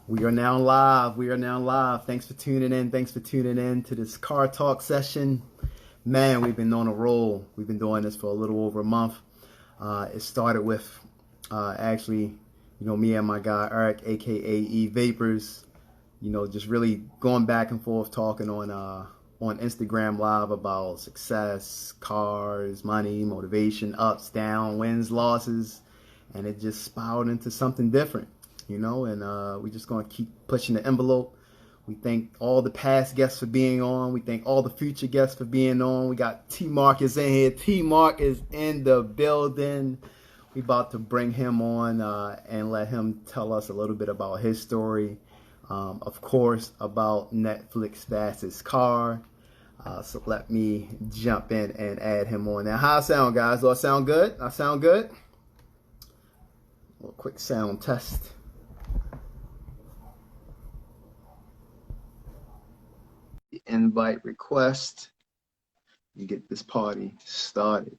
We are now live. We are now live. Thanks for tuning in. Thanks for tuning in to this car talk session. Man, we've been on a roll. We've been doing this for a little over a month. It started with actually, me and my guy Eric, aka E Vapors, just really going back and forth talking on Instagram Live about success, cars, money, motivation, ups, downs, wins, losses, and it just spiraled into something different. And we're just going to keep pushing the envelope. We thank all the past guests for being on. We thank all the future guests for being on. We got T.Marc is in here. T.Marc is in the building. We about to bring him on and let him tell us a little bit about his story. Of course, about Netflix fastest car. So let me jump in and add him on. Now, how I sound, guys? Do I sound good? I sound good? A little quick sound test. Invite request. You get this party started.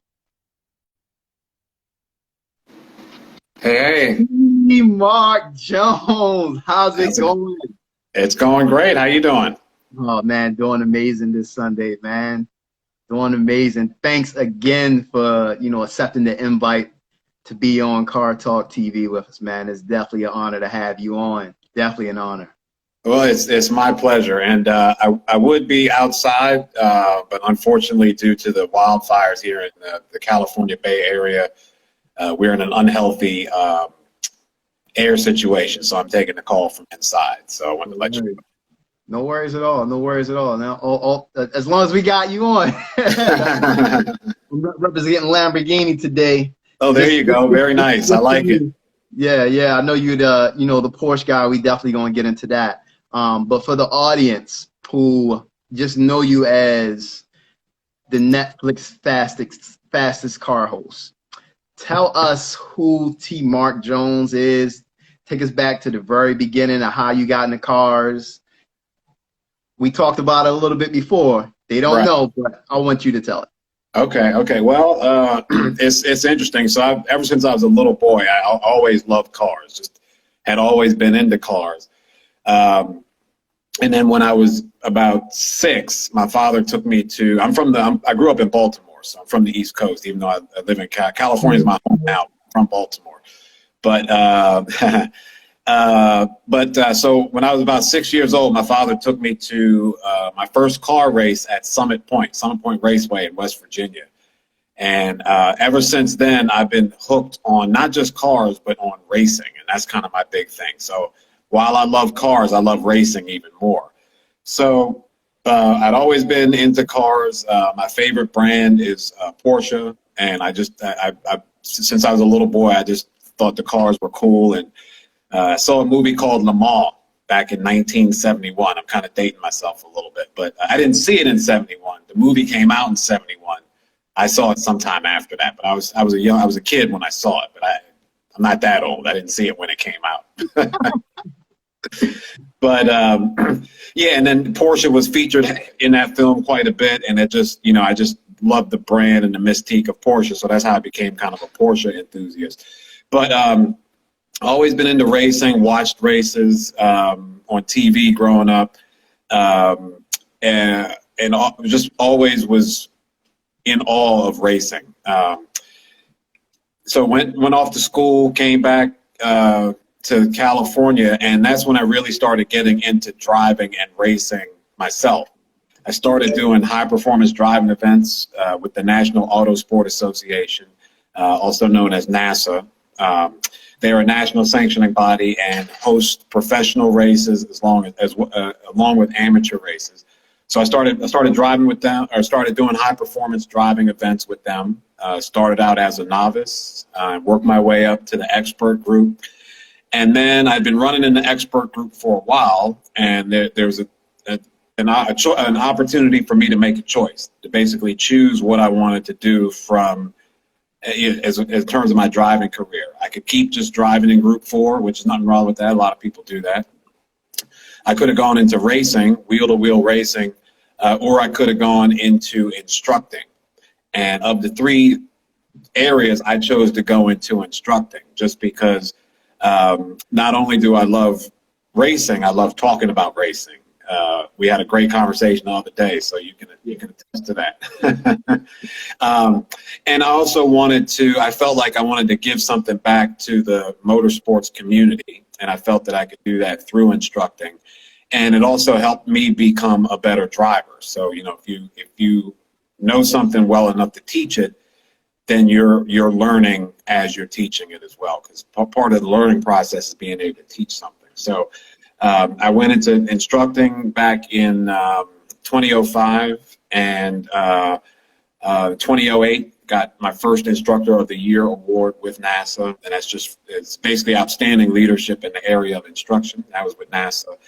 Hey, T.Marc Jones, how's it going? it's going great. How you doing? Oh man, doing amazing this Sunday, man. Doing amazing. Thanks again for accepting the invite to be on Car Talk TV with us, man. It's definitely an honor to have you on. Definitely an honor. Well, it's my pleasure, and I would be outside, but unfortunately, due to the wildfires here in the California Bay Area, we're in an unhealthy air situation. So I'm taking the call from inside. So I wanted to let you know. No worries at all. No worries at all. Now, as long as we got you on, I'm representing Lamborghini today. Oh, there you go. Very nice. I like it. Yeah. I know you're the Porsche guy. We definitely gonna get into that. But for the audience who just know you as the Netflix fastest car host, tell us who T.Marc Jones is. Take us back to the very beginning of how you got into cars. We talked about it a little bit before. They don't know, but I want you to tell it. Okay. Well, it's interesting. So ever since I was a little boy, I always loved cars. Just had always been into cars. And then when I was about 6, my father took me to. I grew up in Baltimore, so I'm from the East Coast. Even though I live in California, is my home now. I'm from Baltimore, but so when I was about 6 years old, my father took me to my first car race at Summit Point Raceway in West Virginia. And ever since then, I've been hooked on not just cars, but on racing. And that's kind of my big thing. So while I love cars, I love racing even more. So I'd always been into cars. My favorite brand is Porsche. And since I was a little boy, I just thought the cars were cool. And I saw a movie called Le Mans back in 1971. I'm kind of dating myself a little bit, but I didn't see it in 71. The movie came out in 71. I saw it sometime after that, but I was a kid when I saw it, but I'm not that old. I didn't see it when it came out. But yeah, and then Porsche was featured in that film quite a bit, and it just, I just loved the brand and the mystique of Porsche, so that's how I became kind of a Porsche enthusiast. But always been into racing, watched races on TV growing up, and just always was in awe of racing. So went off to school, came back to California, and that's when I really started getting into driving and racing myself. I started doing high performance driving events with the National Auto Sport Association, also known as NASA. They're a national sanctioning body and host professional races along with amateur races. So I started driving with them, or started doing high performance driving events with them. Started out as a novice, worked my way up to the expert group. And then I'd been running in the expert group for a while, and there was an opportunity for me to make a choice, to basically choose what I wanted to do from as terms of my driving career. I could keep just driving in Group 4, which is nothing wrong with that. A lot of people do that. I could have gone into racing, wheel-to-wheel racing, or I could have gone into instructing. And of the 3 areas, I chose to go into instructing, just because not only do I love racing, I love talking about racing. We had a great conversation the other day, so you can attest to that. And I also I felt like I wanted to give something back to the motorsports community, and I felt that I could do that through instructing. And it also helped me become a better driver. So, if you know something well enough to teach it, then you're learning as you're teaching it as well, because part of the learning process is being able to teach something. So I went into instructing back in 2005, and 2008 got my first Instructor of the Year award with NASA, and it's basically outstanding leadership in the area of instruction. That was with NASA.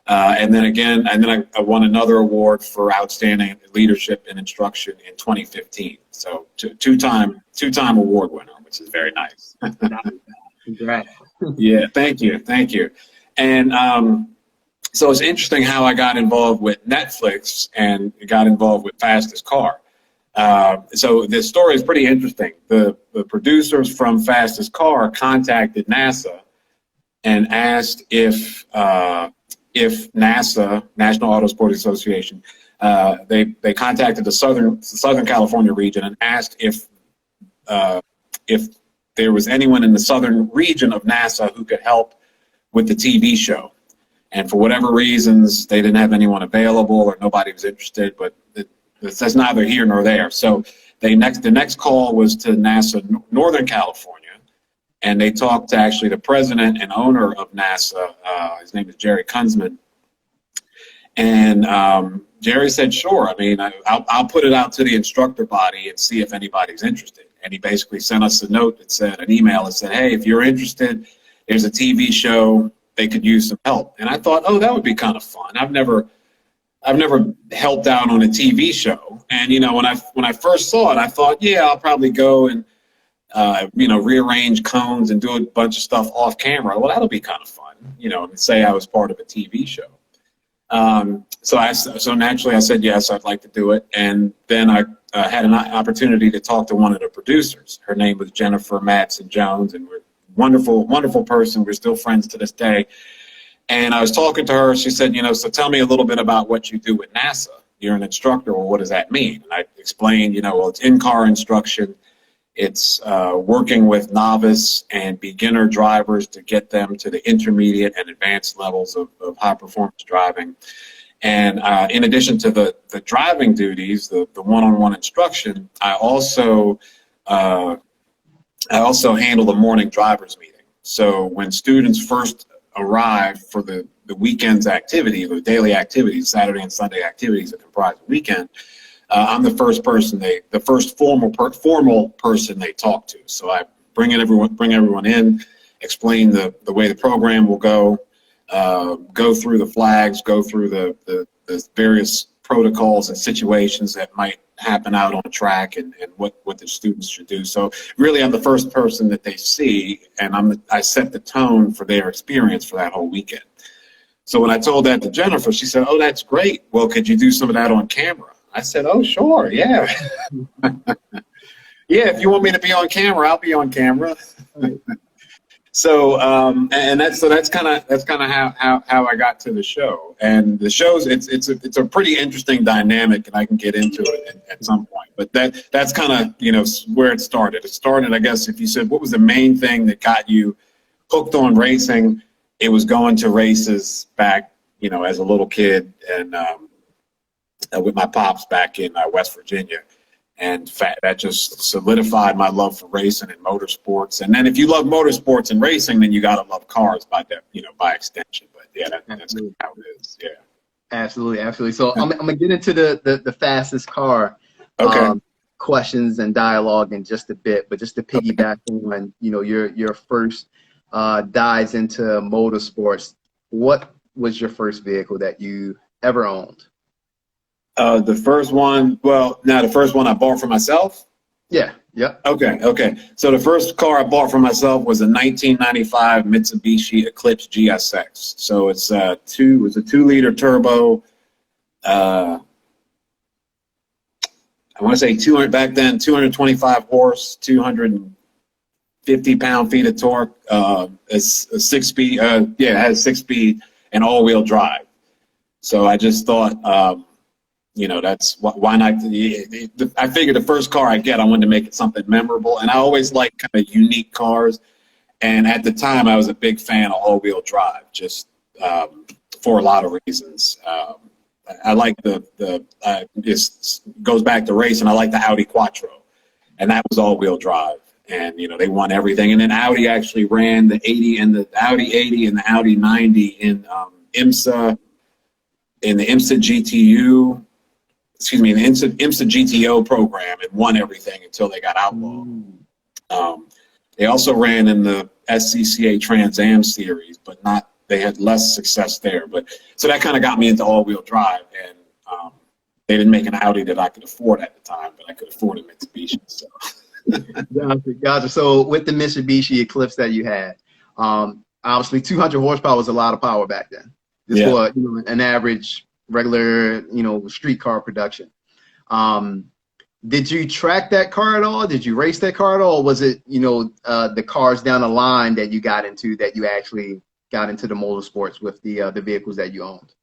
And then I won another award for outstanding leadership in instruction in 2015. So two-time award winner, which is very nice. Congrats. Yeah, thank you. And so it's interesting how I got involved with Netflix and got involved with Fastest Car. So this story is pretty interesting. The producers from Fastest Car contacted NASA and asked if NASA, National Auto Sports Association, they contacted the Southern California region and asked if there was anyone in the southern region of NASA who could help with the TV show. And for whatever reasons, they didn't have anyone available or nobody was interested, but that's neither here nor there. So the next call was to NASA Northern California, and they talked to actually the president and owner of NASA. His name is Jerry Kunzman. And Jerry said, sure. I mean, I'll put it out to the instructor body and see if anybody's interested. And he basically sent us an email that said, hey, if you're interested, there's a TV show, they could use some help. And I thought, oh, that would be kind of fun. I've never helped out on a TV show. And, when I first saw it, I thought, yeah, I'll probably go and, rearrange cones and do a bunch of stuff off camera. Well, that'll be kind of fun, say I was part of a TV show. So naturally I said, yes, I'd like to do it. And then I had an opportunity to talk to one of the producers. Her name was Jennifer Madsen Jones, and we're a wonderful, wonderful person. We're still friends to this day. And I was talking to her. She said, so tell me a little bit about what you do with NASA. You're an instructor. Well, what does that mean? And I explained, well, it's in-car instruction. It's working with novice and beginner drivers to get them to the intermediate and advanced levels of high-performance driving. And in addition to the driving duties, the one-on-one instruction, I also handle the morning drivers meeting. So when students first arrive for the weekend's activity, the daily activities, Saturday and Sunday activities that comprise the weekend, I'm the first formal person they talk to. So I bring everyone in, explain the way the program will go through the flags, go through the various protocols and situations that might happen out on track, and what the students should do. So really, I'm the first person that they see, and I set the tone for their experience for that whole weekend. So when I told that to Jennifer, she said, oh, that's great. Well, could you do some of that on camera? I said, oh, sure, yeah. Yeah, if you want me to be on camera, I'll be on camera. So that's kind of how I got to the show. And the show's it's a pretty interesting dynamic, and I can get into it at some point. But that's kind of where it started. It started, I guess, if you said what was the main thing that got you hooked on racing, it was going to races back as a little kid, and with my pops back in West Virginia. And that just solidified my love for racing and motorsports. And then if you love motorsports and racing, then you got to love cars by extension. But yeah, that's how it is. Yeah. Absolutely. So I'm gonna get into the fastest car questions and dialogue in just a bit. But just to piggyback on your first dives into motorsports, what was your first vehicle that you ever owned? The first one I bought for myself? Yeah. Yep. Okay. So the first car I bought for myself was a 1995 Mitsubishi Eclipse Gsx. So it's a 2-liter turbo. I want to say 225 horse, 250 pound-feet of torque. It's a 6-speed. It has 6-speed. and all-wheel drive. So I just thought, that's why not? I figured the first car I get, I wanted to make it something memorable, and I always like kind of unique cars. And at the time, I was a big fan of all-wheel drive, just for a lot of reasons. I like this goes back to racing. I like the Audi Quattro, and that was all-wheel drive. And they won everything. And then Audi actually ran the 80 and the Audi 80 and the Audi 90 in IMSA, in the IMSA GTU, in the IMSA GTO program, and won everything until they got outlawed. They also ran in the SCCA Trans Am series, but they had less success there. But so that kind of got me into all-wheel drive, and they didn't make an Audi that I could afford at the time, but I could afford a Mitsubishi. So. Gotcha. So with the Mitsubishi Eclipse that you had, obviously 200 horsepower was a lot of power back then. Just for an average, regular, street car production. Did you track that car at all? Did you race that car at all? Or was it, the cars down the line that you got into, that you actually got into the motorsports with the vehicles that you owned?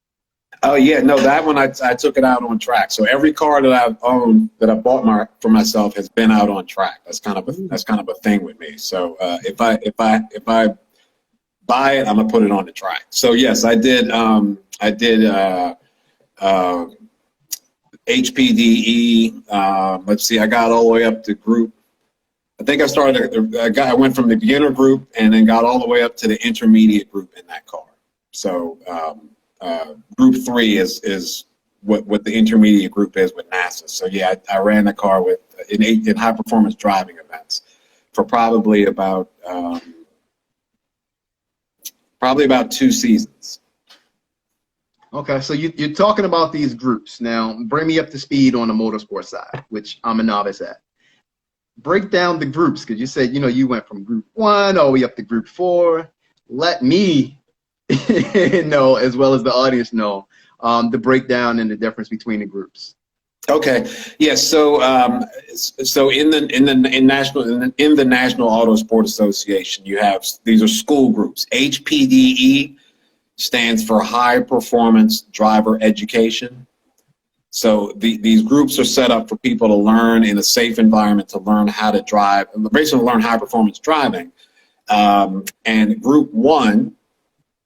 Oh yeah, no, that one I took it out on track. So every car that I've owned, that I bought for myself, has been out on track. That's kind of a thing with me. So if I buy it, I'm gonna put it on the track. So yes, I did HPDE. Let's see, I got all the way up to group. I think I went from the beginner group and then got all the way up to the intermediate group in that car. So group 3 is what the intermediate group is with NASA. So yeah, I ran the car in high performance driving events for probably about 2 seasons. Okay, so you're talking about these groups. Now, bring me up to speed on the motorsport side, which I'm a novice at. Break down the groups, because you said, you went from group 1 all the way up to group 4. Let me know, as well as the audience know, the breakdown and the difference between the groups. Okay. Yes. So in the National Auto Sport Association, you have, these are school groups. HPDE stands for High Performance Driver Education. So these groups are set up for people to learn in a safe environment, to learn how to drive, basically learn high performance driving. And group 1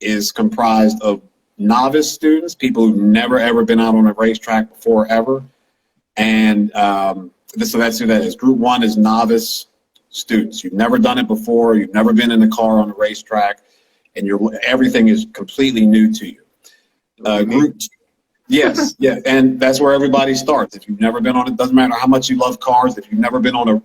is comprised of novice students, people who've never ever been out on a racetrack before ever. And so that's who that is. Group 1 is novice students. You've never done it before. You've never been in a car on a racetrack, and everything is completely new to you. Group 2, yes, yeah, and that's where everybody starts. If you've never been on it, doesn't matter how much you love cars. If you've never been on a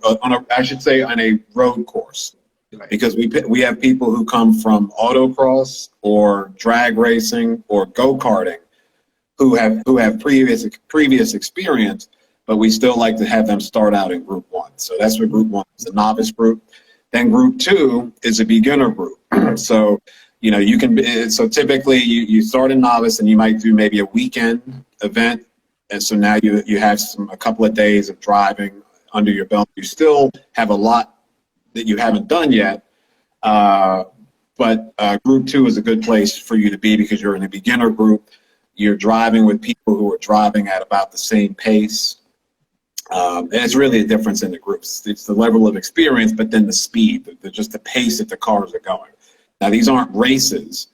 road course, right. Because we have people who come from autocross or drag racing or go-karting who have previous experience, but we still like to have them start out in group 1. So that's what group 1 is, a novice group. Then group 2 is a beginner group. So, so typically you start in novice and you might do maybe a weekend event. And so now you have a couple of days of driving under your belt. You still have a lot that you haven't done yet. But group 2 is a good place for you to be, because you're in a beginner group. You're driving with people who are driving at about the same pace. And it's really a difference in the groups. It's the level of experience, but then the speed, just the pace that the cars are going. Now, these aren't races,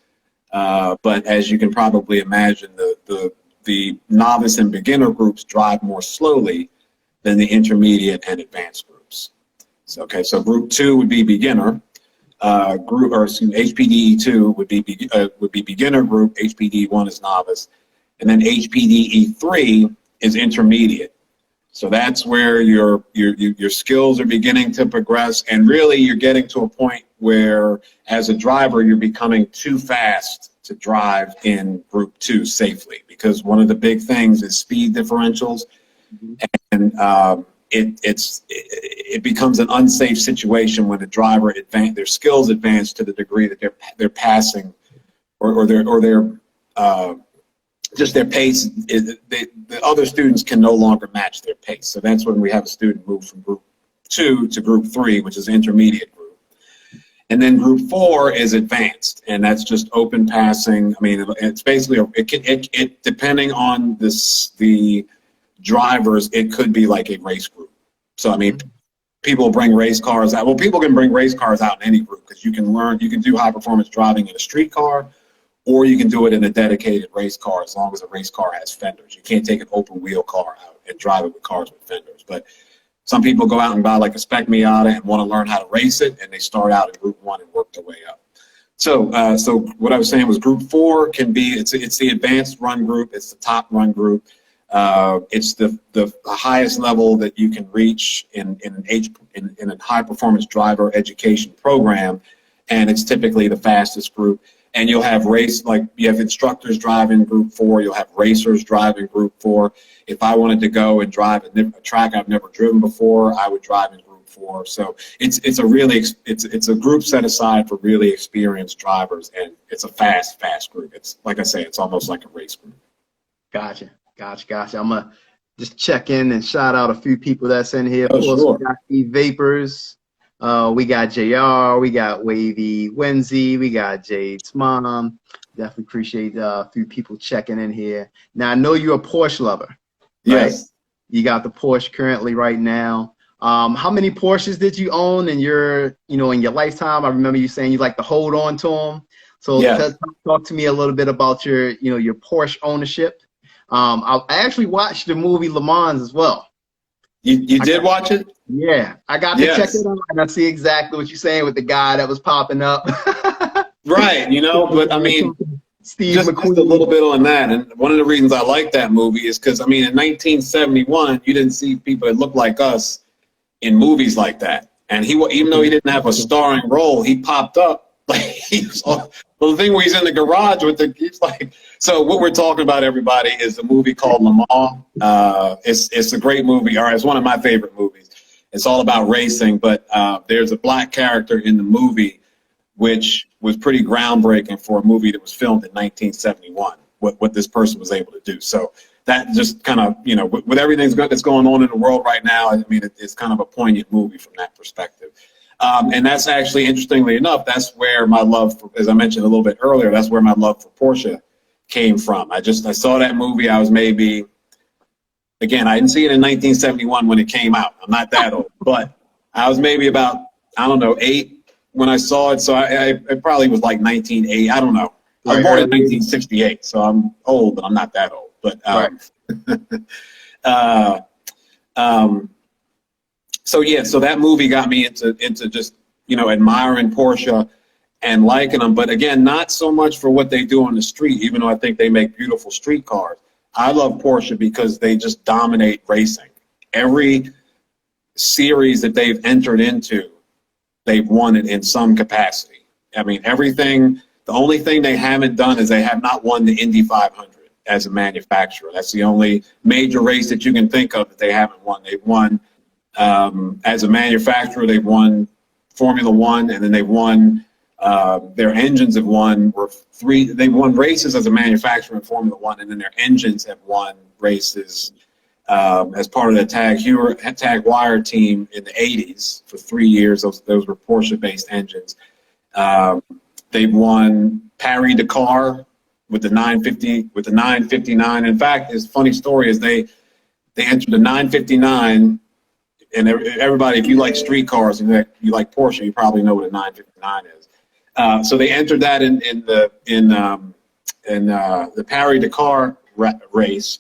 but as you can probably imagine, the novice and beginner groups drive more slowly than the intermediate and advanced groups. So, okay, so group 2 would be beginner. HPDE 2 would be beginner group. HPDE 1 is novice, and then HPDE 3 is intermediate. So that's where your skills are beginning to progress, and really you're getting to a point where, as a driver, you're becoming too fast to drive in group 2 safely, because one of the big things is speed differentials, and it becomes an unsafe situation when a driver their skills advance to the degree that they're passing, or their just their pace. The other students can no longer match their pace. So that's when we have a student move from group 2 to group 3, which is intermediate group. And then group 4 is advanced, and that's just open passing. I mean, it's basically it depending on the drivers, it could be like a race group. So I mean, people bring race cars out. Well, people can bring race cars out in any group because you can do high performance driving in a street car, or you can do it in a dedicated race car as long as the race car has fenders. You can't take an open wheel car out and drive it with cars with fenders. But some people go out and buy like a spec Miata and want to learn how to race it, and they start out in group 1 and work their way up. So, so what I was saying was group 4 can be, it's the advanced run group, it's the top run group. It's the highest level that you can reach in a high performance driver education program, and it's typically the fastest group. And you'll have you have instructors driving group 4, you'll have racers driving group 4. If I wanted to go and drive a track I've never driven before, I would drive in group 4. So it's a group set aside for really experienced drivers, and it's a fast group. It's like I say, it's almost like a race group. Gotcha. I'm gonna just check in and shout out a few people that's in here. Oh, of course, sure. we got Vapors. We got JR, we got Wavy Wenzy, we got Jade's mom. Definitely appreciate a few people checking in here. Now, I know you're a Porsche lover. Right? Yes. You got the Porsche currently right now. How many Porsches did you own in your lifetime? I remember you saying you like to hold on to them. So talk to me a little bit about your Porsche ownership. I actually watched the movie Le Mans as well. You did watch it? Yeah, I got to check it out, and I see exactly what you're saying with the guy that was popping up. Right, but I mean, Steve just a little bit on that. And one of the reasons I like that movie is because, I mean, in 1971, you didn't see people that looked like us in movies like that. And even though he didn't have a starring role, he popped up. Like he was the thing where he's in the garage he's like. So what we're talking about, everybody, is a movie called Le Mans. It's a great movie. All right, it's one of my favorite movies. It's all about racing, but there's a black character in the movie, which was pretty groundbreaking for a movie that was filmed in 1971. What this person was able to do. So that just kind of, with everything that's going on in the world right now, I mean, it's kind of a poignant movie from that perspective. And that's actually, interestingly enough, that's where my love for, as I mentioned a little bit earlier, that's where my love for Porsche came from. I saw that movie. I was maybe, again, I didn't see it in 1971 when it came out. I'm not that old, but I was maybe about, I don't know, 8 when I saw it. So it probably was like 1980. I don't know. I was born in 1968, so I'm old, but I'm not that old. But so that movie got me into just admiring Porsche and liking them. But again, not so much for what they do on the street, even though I think they make beautiful street cars. I love Porsche because they just dominate racing. Every series that they've entered into, they've won it in some capacity. I mean, everything. The only thing they haven't done is they have not won the Indy 500 as a manufacturer. That's the only major race that you can think of that they haven't won. They've won as a manufacturer. They've won Formula One, and then they've won. Their engines have won. They've won races as a manufacturer in Formula One, and then their engines have won races as part of the Tag Wire team in the 80s for 3 years. Those were Porsche-based engines. They've won Paris-Dakar with the 959. In fact, his funny story is they entered the 959, and everybody, if you like street cars and you like Porsche, you probably know what a 959 is. So they entered that in the Paris-Dakar race,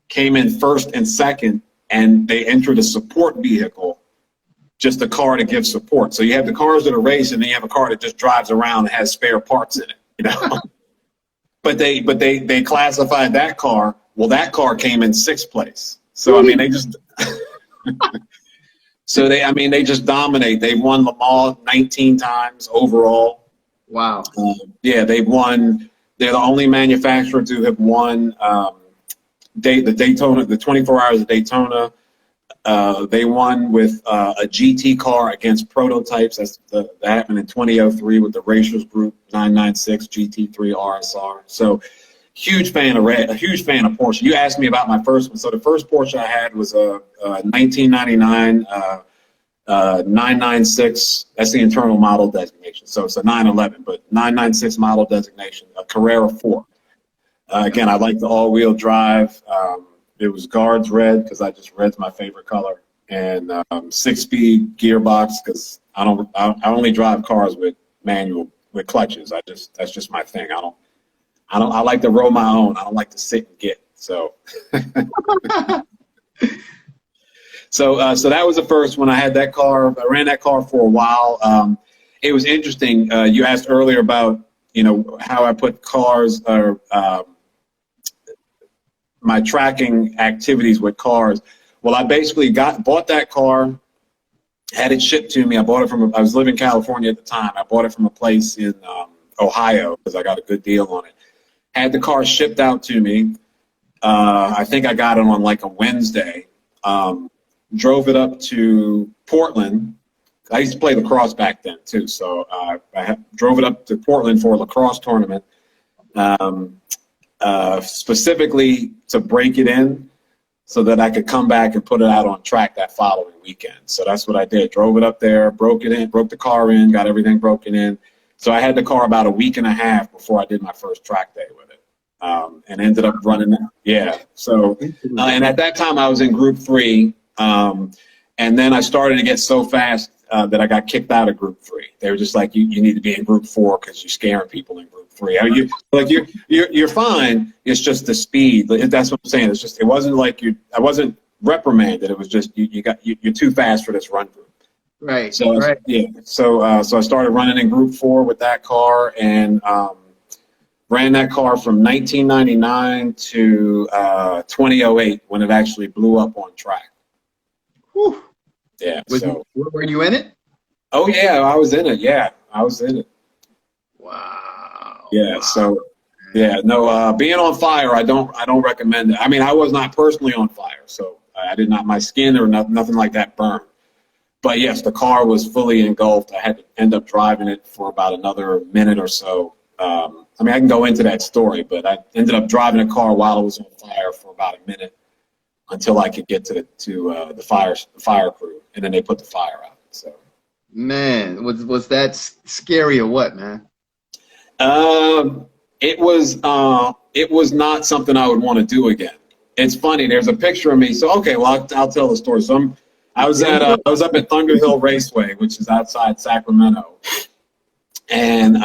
came in first and second, and they entered a support vehicle, just a car to give support. So you have the cars that are racing, and then you have a car that just drives around and has spare parts in it, But they classified that car. Well, that car came in 6th place. So I mean, they just they just dominate. They've won Le Mans 19 times overall. Wow. They've won. They're the only manufacturer to have won the Daytona, the 24 Hours of Daytona. They won with a GT car against prototypes. That happened in 2003 with the Racers Group 996 GT3 RSR. So huge fan of Porsche. You asked me about my first one. So the first Porsche I had was a 1999 996, that's the internal model designation. So it's a 911, but 996 model designation, a Carrera 4. Again, I like the all-wheel drive. It was guards red because red's my favorite color, and 6-speed gearbox because I only drive cars with clutches. That's just my thing. I like to roll my own. I don't like to sit and get. So so that was the first one. I had that car. I ran that car for a while. It was interesting. You asked earlier about how I put cars or my tracking activities with cars. Well, I basically bought that car, had it shipped to me. I bought it I was living in California at the time. I bought it from a place in Ohio because I got a good deal on it. Had the car shipped out to me. I think I got it on like a Wednesday. Drove it up to Portland. I used to play lacrosse back then too, so I drove it up to Portland for a lacrosse tournament, specifically to break it in so that I could come back and put it out on track that following weekend. So that's what I did. Drove it up there, broke the car in, got everything broken in. So I had the car about a week and a half before I did my first track day with it, and ended up running it. Yeah. So, and at that time I was in Group 3, and then I started to get so fast that I got kicked out of Group 3. They were just like, you need to be in Group 4 because you're scaring people in Group 3. You're fine. It's just the speed. That's what I'm saying. It's just, it wasn't like I wasn't reprimanded. It was just you're too fast for this run group. Right. So right. yeah. So I started running in Group 4 with that car, and ran that car from 1999 to 2008 when it actually blew up on track. Whew. Yeah. Were you in it? Oh yeah, I was in it. Yeah, I was in it. Wow. Yeah. Wow. So yeah, no, being on fire, I don't recommend it. I mean, I was not personally on fire, so I did not, my skin or nothing like that burned. But yes, the car was fully engulfed. I had to end up driving it for about another minute or so. I mean, I can go into that story, but I ended up driving a car while it was on fire for about a minute until I could get to the fire crew, and then they put the fire out. So, man, was that scary or what, man? It was not something I would want to do again. It's funny. There's a picture of me. So okay, well I'll tell the story. So I was up at Thunder Hill Raceway, which is outside Sacramento, and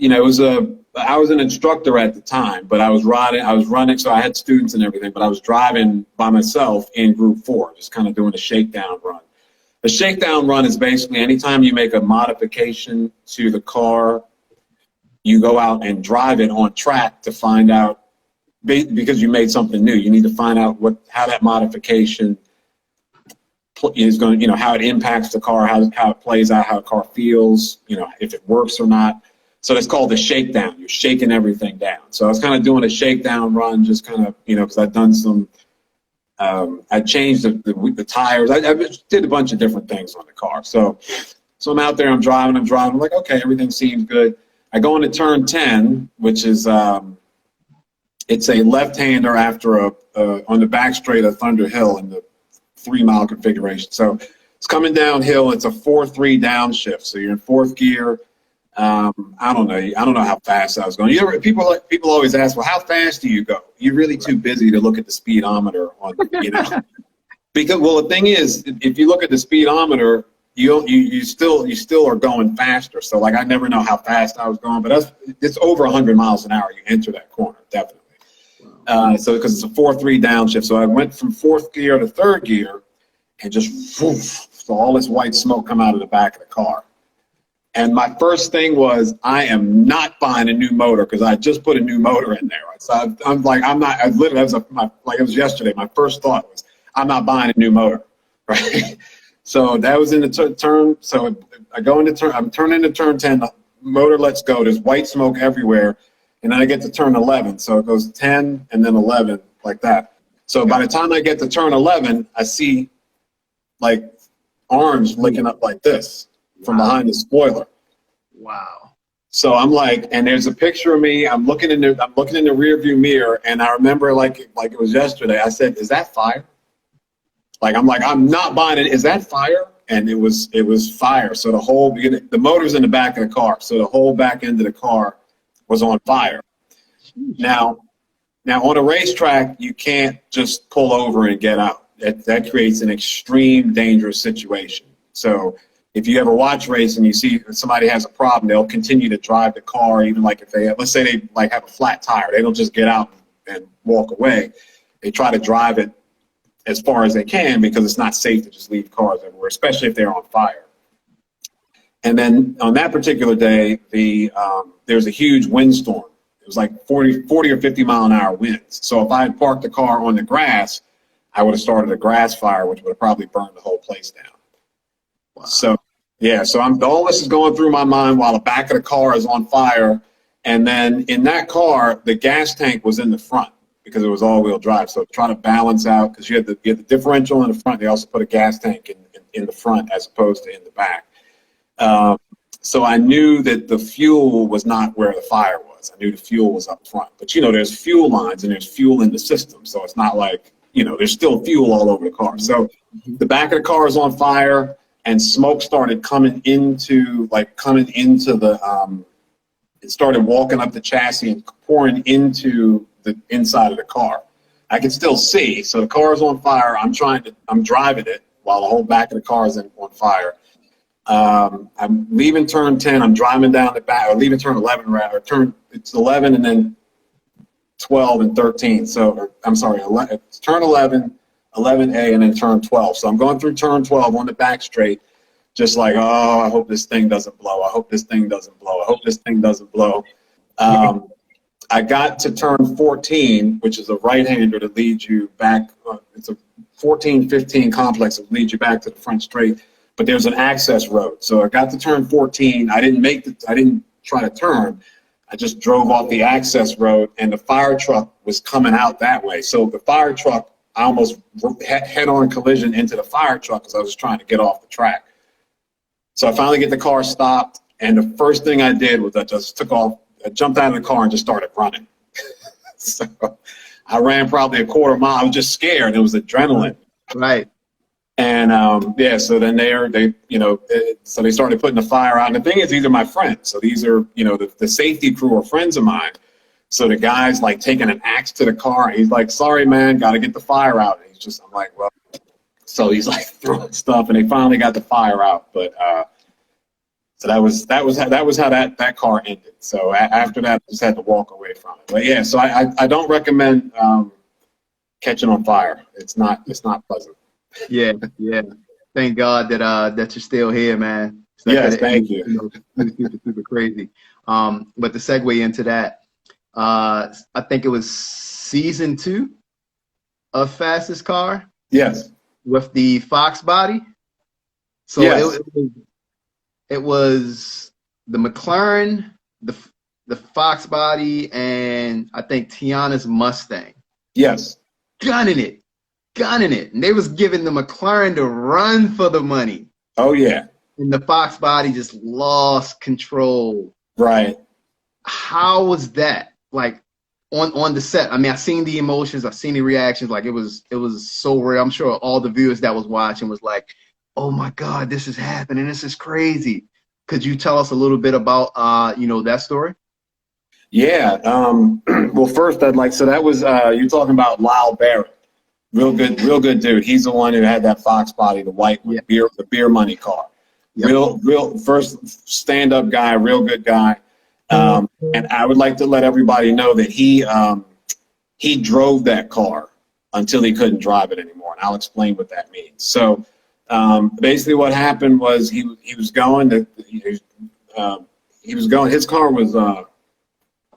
I was an instructor at the time, but I was running, so I had students and everything, but I was driving by myself in Group 4, just kind of doing a shakedown run. The shakedown run is basically anytime you make a modification to the car, you go out and drive it on track to find out, because you made something new, you need to find out how that modification is going, how it impacts the car, how it plays out, how the car feels, if it works or not. So it's called the shakedown. You're shaking everything down. So I was kind of doing a shakedown run, just kind of, because I'd done some, I changed the tires. I did a bunch of different things on the car. So I'm out there, I'm driving. I'm like, okay, everything seems good. I go into turn 10, which is, it's a left-hander after on the back straight of Thunder Hill in the 3-mile configuration. So it's coming downhill. It's a 4-3 downshift. So you're in 4th gear. I don't know how fast I was going. People always ask, well, how fast do you go? You're really too busy to look at the speedometer on, because, well, the thing is, if you look at the speedometer, you still are going faster. So like, I never know how fast I was going, but it's over 100 miles an hour. You enter that corner, definitely. So because it's a 4-3 downshift. So I went from 4th gear to 3rd gear and just woof, so all this white smoke come out of the back of the car. And my first thing was, I am not buying a new motor because I just put a new motor in there. So I'm like, I'm not. I literally, it was yesterday. My first thought was, I'm not buying a new motor, right? So that was in the turn. So I go into turn. I'm turning into turn 10. The motor lets go. There's white smoke everywhere, and then I get to turn 11. So it goes 10 and then 11 like that. So by the time I get to turn 11, I see like arms licking up like this from behind the spoiler. Wow. So I'm like, and there's a picture of me. I'm looking in the rear view mirror, and I remember like it was yesterday. I said, "Is that fire?" I'm not buying it. Is that fire? and it was fire. So the motor's in the back of the car, so the whole back end of the car was on fire. Now on a racetrack, you can't just pull over and get out. That creates an extreme dangerous situation. So if you ever watch racing, you see somebody has a problem, they'll continue to drive the car, even like if let's say they like have a flat tire, they don't just get out and walk away. They try to drive it as far as they can because it's not safe to just leave cars everywhere, especially if they're on fire. And then on that particular day, there's a huge windstorm. It was like 40 or 50 mile an hour winds. So if I had parked the car on the grass, I would have started a grass fire, which would have probably burned the whole place down. Wow. So all this is going through my mind while the back of the car is on fire. And then in that car, the gas tank was in the front because it was all-wheel drive. So trying to balance out, because you had the differential in the front. They also put a gas tank in the front as opposed to in the back. So I knew that the fuel was not where the fire was. I knew the fuel was up front. But, there's fuel lines and there's fuel in the system. So it's not like, there's still fuel all over the car. So the back of the car is on fire and smoke started coming into the, it started walking up the chassis and pouring into the inside of the car. I can still see. So the car is on fire. I'm driving it while the whole back of the car is on fire. I'm leaving turn 10. I'm driving down the back, or leaving turn 11 rather. It's 11 and then 12 and 13. So I'm sorry, it's turn 11, 11A, and then turn 12. So I'm going through turn 12 on the back straight, just like, oh, I hope this thing doesn't blow. I hope this thing doesn't blow. I hope this thing doesn't blow. I got to turn 14, which is a right-hander that leads you back. It's a 14-15 complex that leads you back to the front straight. But there's an access road. So I got to turn 14. I didn't try to turn. I just drove off the access road, and the fire truck was coming out that way. So the fire truck, I almost head-on collision into the fire truck because I was trying to get off the track. So I finally get the car stopped, and the first thing I did was I jumped out of the car and just started running. So I ran probably a quarter mile. I was just scared. It was adrenaline. Right. And so then so they started putting the fire out. And the thing is, these are my friends. So these are, the safety crew are friends of mine. So the guy's like taking an axe to the car. And he's like, sorry, man, got to get the fire out. And I'm like, well, so he's like throwing stuff, and they finally got the fire out. But so that was how that car ended. So after that, I just had to walk away from it. But yeah, so I don't recommend catching on fire. It's not pleasant. Yeah. Thank God that you're still here, man. Yes, thank you. Super crazy. But to segue into that, I think it was season 2 of Fastest Car. Yes. With the Fox body. So yes. It was the McLaren, the Fox body, and I think Tiana's Mustang. Yes. Gunning it. And they was giving the McLaren to run for the money. Oh, yeah. And the Fox body just lost control. Right. How was that? Like, on the set? I mean, I've seen the emotions. I've seen the reactions. Like, it was so real. I'm sure all the viewers that was watching was like, oh, my God, this is happening. This is crazy. Could you tell us a little bit about, that story? Yeah. Well, first, that was, you're talking about Lyle Barrett. Real good dude. He's the one who had that Fox body, the white one, the beer money car. Yep. Real first stand-up guy, real good guy. And I would like to let everybody know that he drove that car until he couldn't drive it anymore. And I'll explain what that means. So basically what happened was he was going, his car was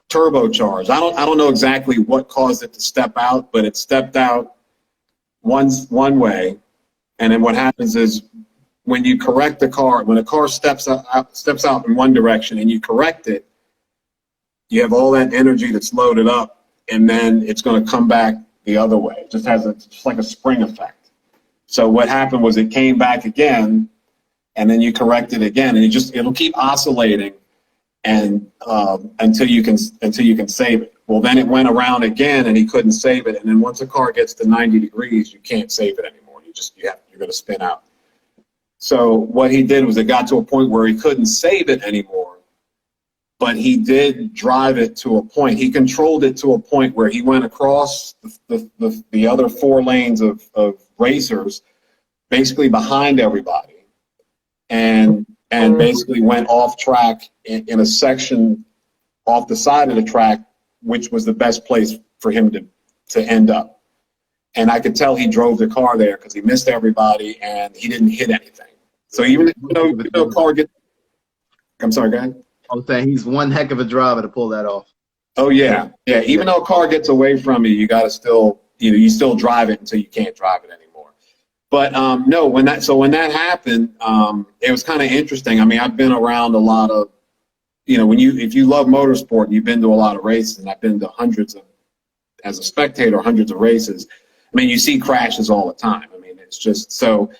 turbocharged. I don't know exactly what caused it to step out, but it stepped out one way, and then what happens is when you correct the car, when a car steps out in one direction and you correct it, you have all that energy that's loaded up, and then it's going to come back the other way. It just has just like a spring effect. So what happened was it came back again, and then you correct it again, and it'll keep oscillating and until you can save it. Well, then it went around again, and he couldn't save it. And then once a car gets to 90 degrees, you can't save it anymore. You're going to spin out. So what he did was it got to a point where he couldn't save it anymore, but he did drive it to a point. He controlled it to a point where he went across the other 4 lanes of racers, basically behind everybody, and basically went off track in a section off the side of the track, which was the best place for him to end up. And I could tell he drove the car there because he missed everybody and he didn't hit anything. So even though car gets, I'm sorry, go ahead. I was saying he's one heck of a driver to pull that off. Oh yeah, yeah. Even though a car gets away from you, you got to still, you still drive it until you can't drive it anymore. But no, when that happened, it was kind of interesting. I mean, I've been around a lot of, if you love motorsport, you've been to a lot of races, and I've been to as a spectator, hundreds of races. I mean, you see crashes all the time. I mean, it's just, so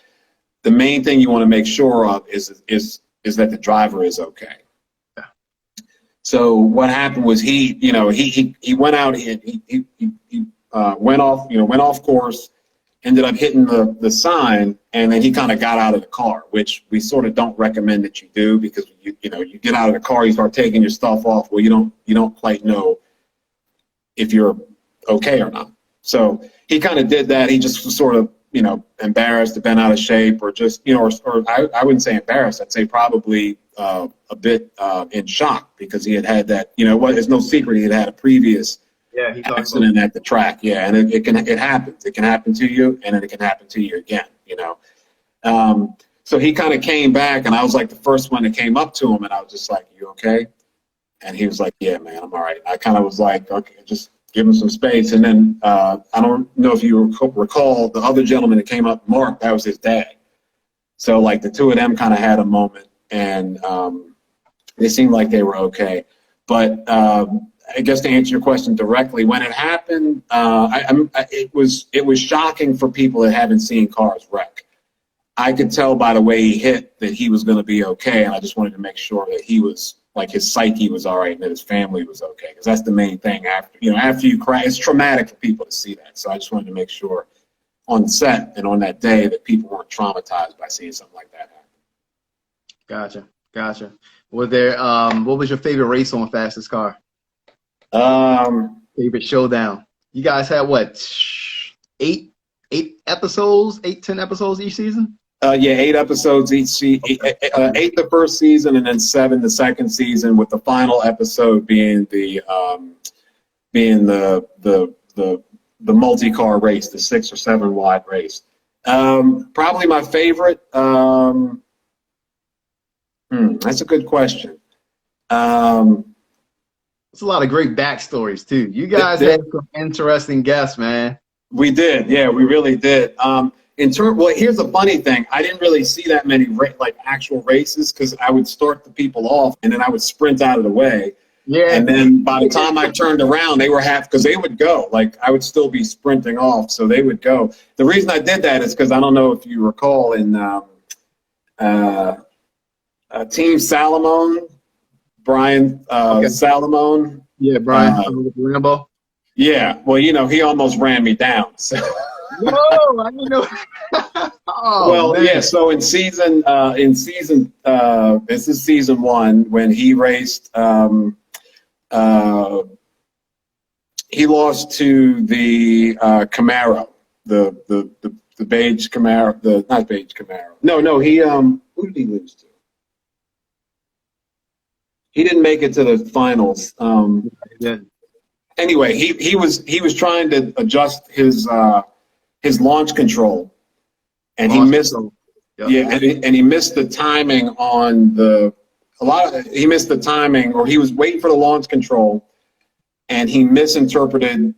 the main thing you want to make sure of is that the driver is okay. Yeah. So what happened was he went out, he went off course, ended up hitting the sign, and then he kind of got out of the car, which we sort of don't recommend that you do, because you get out of the car, you start taking your stuff off. Well, you don't quite know if you're okay or not. So he kind of did that. He just was sort of, embarrassed, been out of shape, or just, or I wouldn't say embarrassed. I'd say probably a bit in shock, because he had that, it's no secret he had a previous accident at the track. Yeah, and it happens. It can happen to you, and then it can happen to you again, So he kind of came back, and I was like the first one that came up to him, and I was just like, "You okay?" And he was like, "Yeah, man, I'm all right." I kind of was like, "Okay, just give him some space." And then I don't know if you recall the other gentleman that came up, Mark, that was his dad. So like the two of them kind of had a moment, and they seemed like they were okay. But I guess to answer your question directly, when it happened, it was shocking for people that haven't seen cars wreck. I could tell by the way he hit that he was going to be okay, and I just wanted to make sure that he was, like, his psyche was all right and that his family was okay, because that's the main thing. After you crash, it's traumatic for people to see that. So I just wanted to make sure on set and on that day that people weren't traumatized by seeing something like that happen. Gotcha. Were there what was your favorite race on Fastest Car? Favorite showdown? You guys had what, 10 episodes each season? Yeah, 8 episodes each season. 8 the first season, and then 7 the second season, with the final episode being the multi-car race, the 6 or 7 wide race. Probably my favorite. That's a good question. It's a lot of great backstories too. You guys had some interesting guests, man. We did, yeah, we really did. Well, here's the funny thing. I didn't really see that many actual races, because I would start the people off and then I would sprint out of the way. Yeah. And then by the time I turned around, they were because they would go. Like, I would still be sprinting off, so they would go. The reason I did that is because I don't know if you recall in Team Salamone, Brian Salamone. Yeah, Brian Rambo. Yeah, well, he almost ran me down. So. Whoa, I didn't know. Oh, well, man. Yeah. So this is season 1, when he raced. He lost to the Camaro, the beige Camaro, not beige Camaro. No. He who did he lose to? He didn't make it to the finals. Anyway, he was trying to adjust his launch control, and he missed. Yep. Yeah, and he missed the timing on he missed the timing, or he was waiting for the launch control, and he misinterpreted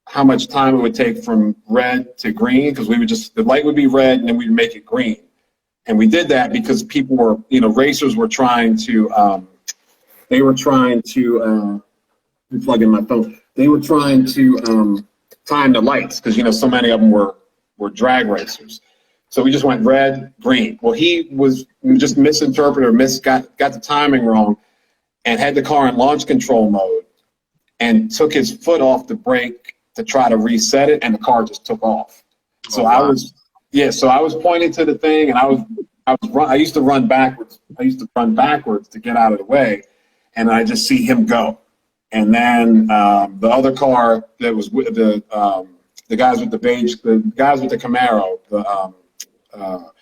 how much time it would take from red to green, because the light would be red and then we'd make it green. And we did that because people were, racers were trying to, I'm plugging my phone. They were trying to time the lights, because, so many of them were drag racers. So we just went red, green. Well, he was just misinterpreted, got the timing wrong, and had the car in launch control mode, and took his foot off the brake to try to reset it, and the car just took off. So I was pointing to the thing, and I was I used to run backwards. I used to run backwards to get out of the way, and I just see him go. And then the other car that was with the guys with the guys with the Camaro, the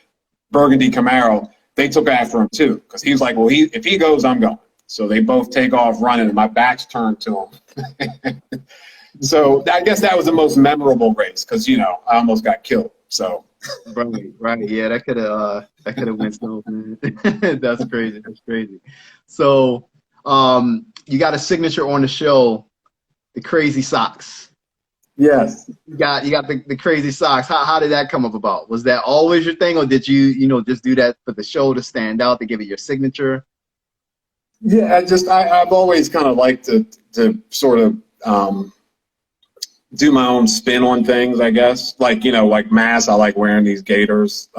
burgundy Camaro, they took after him too, because he was like, well, if he goes, I'm going. So they both take off running, and my back's turned to him. So I guess that was the most memorable race, because I almost got killed. So. Right. Yeah, that could have went so. That's crazy. That's crazy. So, you got a signature on the show, the crazy socks. Yes. You got the crazy socks. How did that come up about? Was that always your thing, or did you just do that for the show to stand out, to give it your signature? Yeah, I've always kind of liked to sort of do my own spin on things, I guess. Like masks, I like wearing these gaiters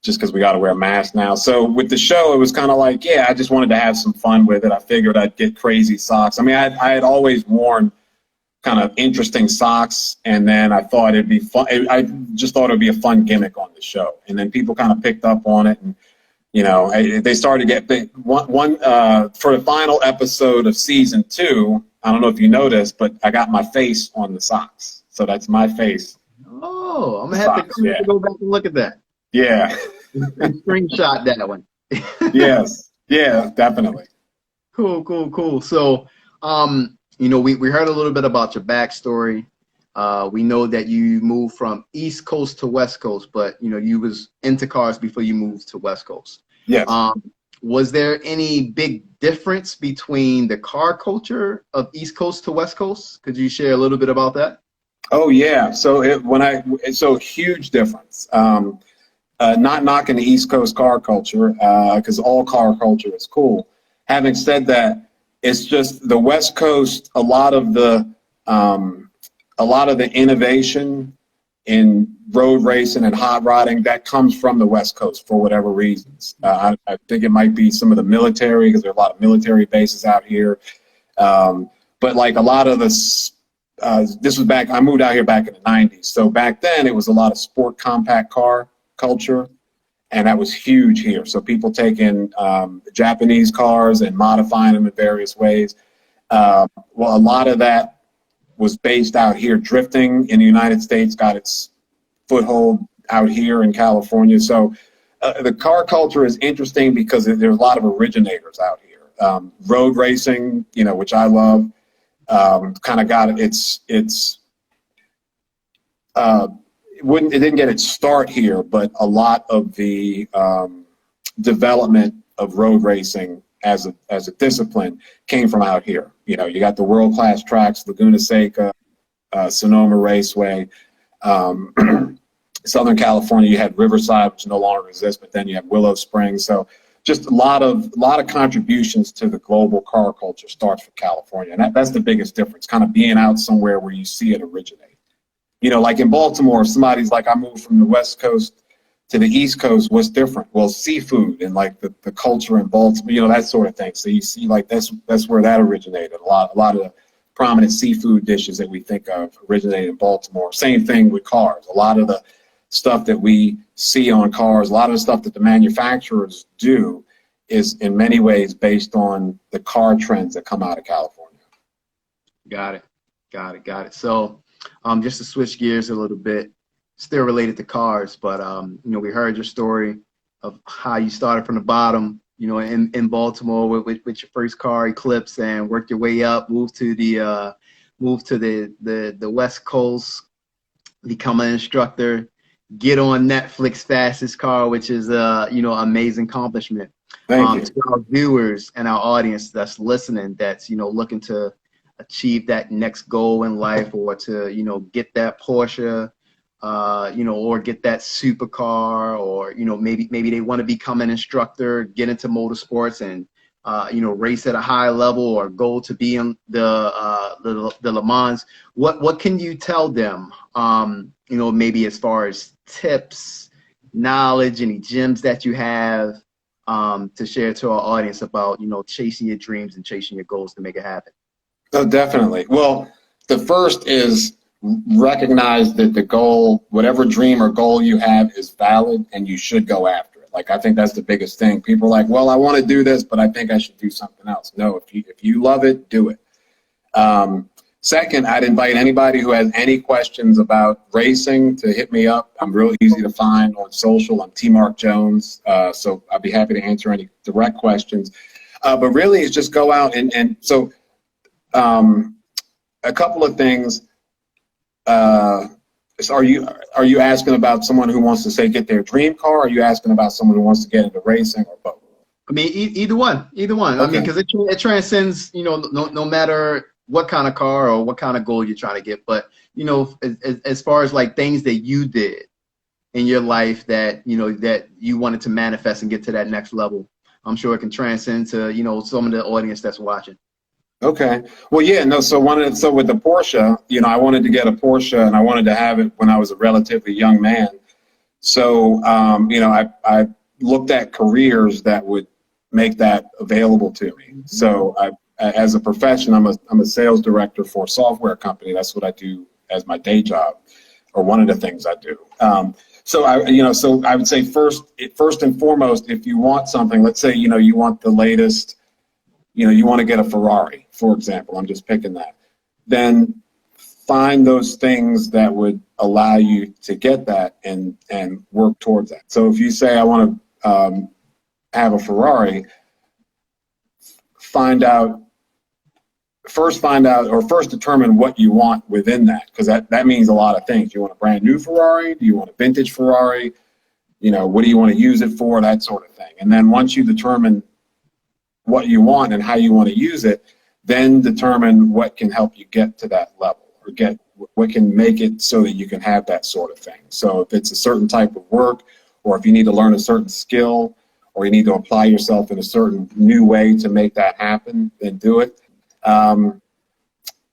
just because we got to wear masks now. So with the show, it was kind of like, yeah, I just wanted to have some fun with it. I figured I'd get crazy socks. I mean, I had always worn kind of interesting socks, and then I thought it'd be fun. I just thought it would be a fun gimmick on the show, and then people kind of picked up on it, and they started to get one for the final episode of season 2. I don't know if you noticed, but I got my face on the socks, so that's my face. Oh, I'm gonna have to go back and look at that. Yeah. Screenshot that one. Yes. Yeah, definitely. Cool. So, we heard a little bit about your backstory. We know that you moved from East Coast to West Coast, but you was into cars before you moved to West Coast. Yes. Was there any big difference between the car culture of East Coast to West Coast? Could you share a little bit about that? Oh yeah. So huge difference. Not knocking the East Coast car culture, because all car culture is cool. Having said that, it's just the West Coast. A lot of the innovation in road racing and hot rodding that comes from the West Coast for whatever reasons. I think it might be some of the military, because there are a lot of military bases out here. But like a lot of this was back. I moved out here back in the '90s, so back then it was a lot of sport compact car culture, and that was huge here. So people taking Japanese cars and modifying them in various ways. Well, a lot of that was based out here. Drifting in the United States got its foothold out here in California. So the car culture is interesting because there's a lot of originators out here. Road racing, which I love, kind of got it didn't get its start here, but a lot of the development of road racing as a discipline came from out here. You got the world-class tracks, Laguna Seca, Sonoma Raceway. Southern California, you had Riverside, which no longer exists, but then you have Willow Springs. So just a lot of contributions to the global car culture starts from California. And that's the biggest difference, kind of being out somewhere where you see it originate. Like in Baltimore, if somebody's like, I moved from the West Coast to the East Coast, what's different? Well, seafood and like the culture in Baltimore, that sort of thing. So you see, like that's where that originated. A lot of the prominent seafood dishes that we think of originated in Baltimore. Same thing with cars. A lot of the stuff that we see on cars, a lot of the stuff that the manufacturers do is in many ways based on the car trends that come out of California. Got it. So just to switch gears a little bit, still related to cars, but we heard your story of how you started from the bottom, in Baltimore with your first car, Eclipse, and worked your way up, moved to the West Coast, become an instructor, get on Netflix fastest car, which is amazing accomplishment. Thank you. To our viewers and our audience that's listening, that's looking to achieve that next goal in life, or to get that Porsche, or get that supercar, or maybe they want to become an instructor, get into motorsports, and race at a high level, or go to be in the Le Mans. What can you tell them? Maybe as far as tips, knowledge, any gems that you have to share to our audience about chasing your dreams and chasing your goals to make it happen. Oh, definitely. Well, the first is recognize that the goal, whatever dream or goal you have, is valid, and you should go after it. Like, I think that's the biggest thing. People are like, well, I want to do this, but I think I should do something else. No, if you love it, do it. Second, I'd invite anybody who has any questions about racing to hit me up. I'm real easy to find on social. I'm T.Marc Jones, so I'd be happy to answer any direct questions. But really, it's just go out and so a couple of things. Are you asking about someone who wants to, say, get their dream car? Or are you asking about someone who wants to get into racing, or both? I mean, either one. Okay. I mean, because it transcends, no matter what kind of car or what kind of goal you're trying to get. But, as far as like things that you did in your life that, that you wanted to manifest and get to that next level, I'm sure it can transcend to, some of the audience that's watching. Okay. Well, yeah, no. So with the Porsche, I wanted to get a Porsche, and I wanted to have it when I was a relatively young man. So, I looked at careers that would make that available to me. So as a profession, I'm a sales director for a software company. That's what I do as my day job, or one of the things I do. So I would say first and foremost, if you want something, let's say, you want the latest, you want to get a Ferrari, for example, I'm just picking that, then find those things that would allow you to get that and work towards that. So if you say, I want to have a Ferrari, first determine what you want within that, because that means a lot of things. You want a brand new Ferrari? Do you want a vintage Ferrari? What do you want to use it for? That sort of thing. And then once you determine what you want and how you want to use it, then determine what can help you get to that level, or get what can make it so that you can have that sort of thing. So if it's a certain type of work, or if you need to learn a certain skill, or you need to apply yourself in a certain new way to make that happen, then do it. And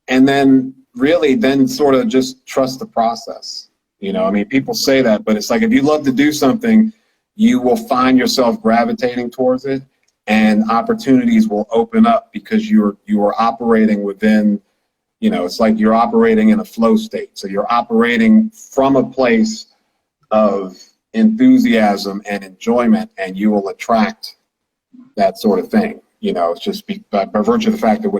then really sort of just trust the process. I mean, people say that, but it's like, if you love to do something, you will find yourself gravitating towards it, and opportunities will open up, because you are operating within, it's like you're operating in a flow state. So you're operating from a place of enthusiasm and enjoyment, and you will attract that sort of thing. It's just by virtue of the fact of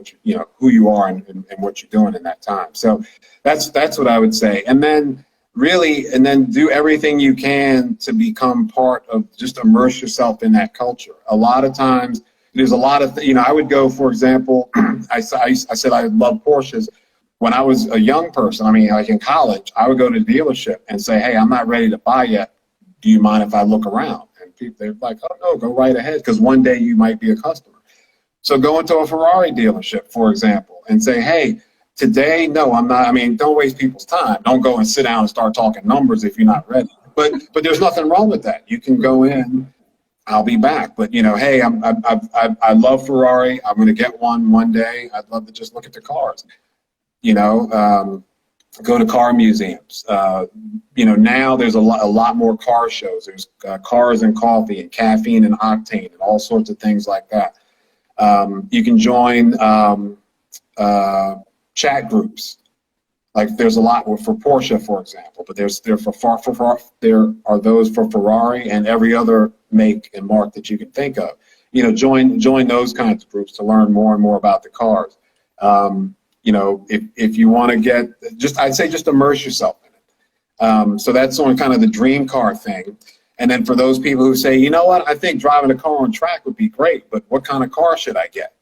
who you are and what you're doing in that time. So that's what I would say. And then do everything you can to become part of, just immerse yourself in that culture. A lot of times there's a lot of, I would go, for example, I said I love Porsches. When I was a young person, like in college, I would go to the dealership and say, hey, I'm not ready to buy yet. Do you mind if I look around? And people, they're like, oh no, go right ahead, because one day you might be a customer. So go into a Ferrari dealership, for example, and say, hey, today, no, I'm not. Don't waste people's time. Don't go and sit down and start talking numbers if you're not ready. But there's nothing wrong with that. You can go in. I'll be back. But hey, I love Ferrari. I'm going to get one day. I'd love to just look at the cars. Go to car museums. Now there's a lot more car shows. There's cars and coffee and caffeine and octane and all sorts of things like that. You can join chat groups. Like there's a lot for Porsche, for example, but there are those for Ferrari and every other make and mark that you can think of. Join those kinds of groups to learn more and more about the cars. If you want to get, I'd say just immerse yourself in it. So that's on kind of the dream car thing. And then for those people who say, you know what, I think driving a car on track would be great, but what kind of car should I get?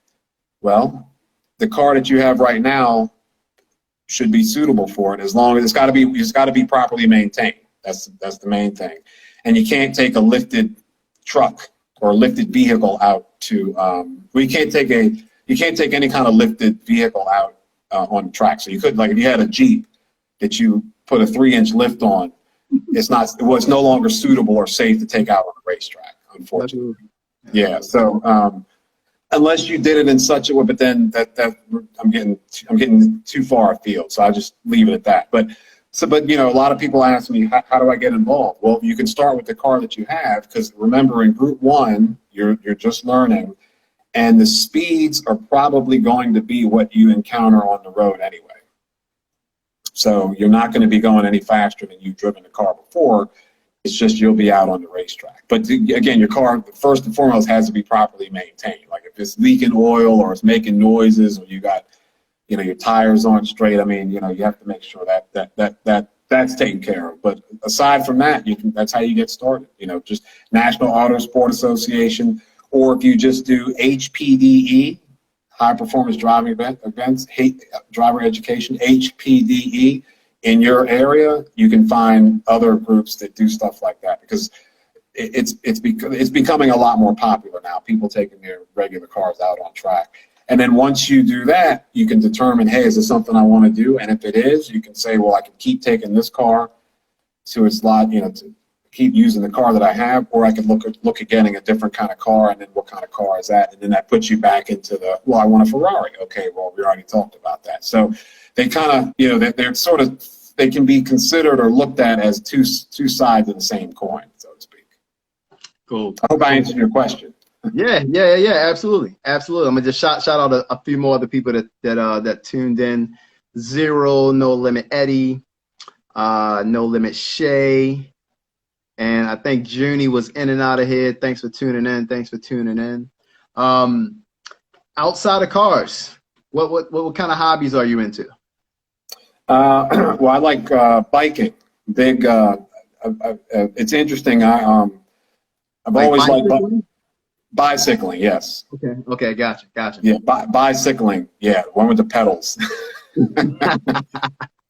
Well, the car that you have right now should be suitable for it, as long as it's got to be properly maintained. That's the main thing. And you can't take a lifted truck or a lifted vehicle out to. You can't take any kind of lifted vehicle out on the track. So you could, like, if you had a Jeep that you put a 3-inch lift on, it's no longer suitable or safe to take out on a racetrack, unfortunately. Yeah. So unless you did it in such a way, but then I'm getting too far afield, so I just leave it at that. But a lot of people ask me, how do I get involved? Well, you can start with the car that you have, because remember, in Group 1, you're just learning, and the speeds are probably going to be what you encounter on the road anyway. So you're not going to be going any faster than you've driven the car before. It's just you'll be out on the racetrack. But again, your car, first and foremost, has to be properly maintained. Like if it's leaking oil or it's making noises or you got, your tires aren't straight, I mean, you have to make sure that's taken care of. But aside from that, that's how you get started. Just National Auto Sport Association, or if you just do HPDE, High Performance Driving Events, Driver Education, HPDE, in your area, you can find other groups that do stuff like that, because it's becoming a lot more popular now. People taking their regular cars out on track. And then once you do that, you can determine, hey, is this something I want to do? And if it is, you can say, well, I can keep taking this car to its lot, to keep using the car that I have, or I could look at getting a different kind of car, and then what kind of car is that? And then that puts you back into I want a Ferrari. Okay, well, we already talked about that. So they kind of, they're sort of, they can be considered or looked at as two sides of the same coin, so to speak. Cool. I hope I answered your question. Yeah, absolutely. I'm gonna just shout out a few more other people that tuned in. Zero, No Limit Eddie, No Limit Shay, and I think Journey was in and out of here. Thanks for tuning in. Outside of cars, what kind of hobbies are you into? Well, I like biking. Big. It's interesting. I've always liked bicycling. Yes. Okay. Gotcha. Yeah, bicycling. Yeah, one with the pedals.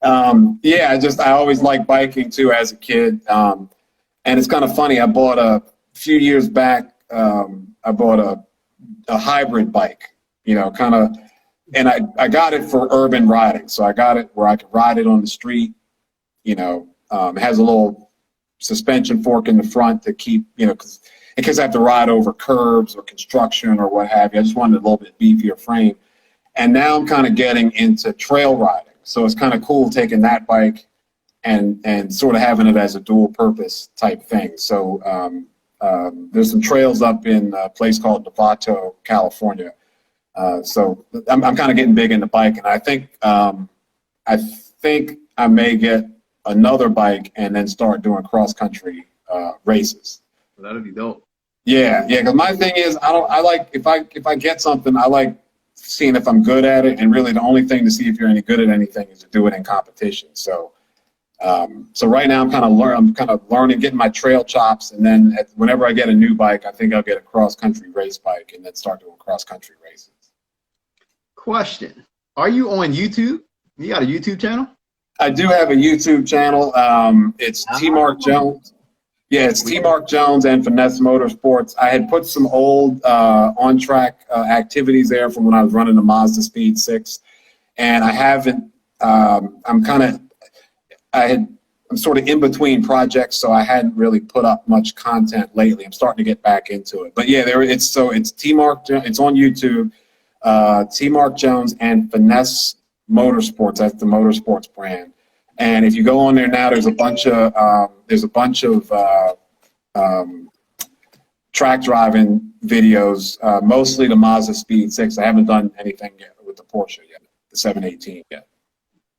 I always liked biking too as a kid. And it's kind of funny. I bought a few years back. I bought a hybrid bike. And I got it for urban riding. So I got it where I could ride it on the street. It has a little suspension fork in the front to keep, because in case I have to ride over curbs or construction or what have you. I just wanted a little bit beefier frame. And now I'm kind of getting into trail riding. So it's kind of cool taking that bike and sort of having it as a dual purpose type thing. So there's some trails up in a place called Novato, California. So I'm kind of getting big into biking. I think I may get another bike and then start doing cross country races. Well, that'd be dope. Yeah. Because my thing is, I like if I get something, I like seeing if I'm good at it. And really, the only thing to see if you're any good at anything is to do it in competition. So right now I'm kind of learning, getting my trail chops, and then whenever I get a new bike, I think I'll get a cross country race bike and then start doing cross country races. Question: are you on YouTube? You got a YouTube channel? I do have a YouTube channel. It's T.Marc Jones. Yeah, it's T.Marc Jones and Finesse Motorsports. I had put some old on-track activities there from when I was running the Mazda Speed 6, and I haven't. I'm sort of in between projects, so I hadn't really put up much content lately. I'm starting to get back into it. But yeah, it's T.Marc. It's on YouTube. T.Marc Jones and Finesse Motorsports. That's the motorsports brand. And if you go on there now, there's a bunch of track driving videos, mostly the Mazda Speed 6. I haven't done anything yet with the Porsche yet, the 718 yet.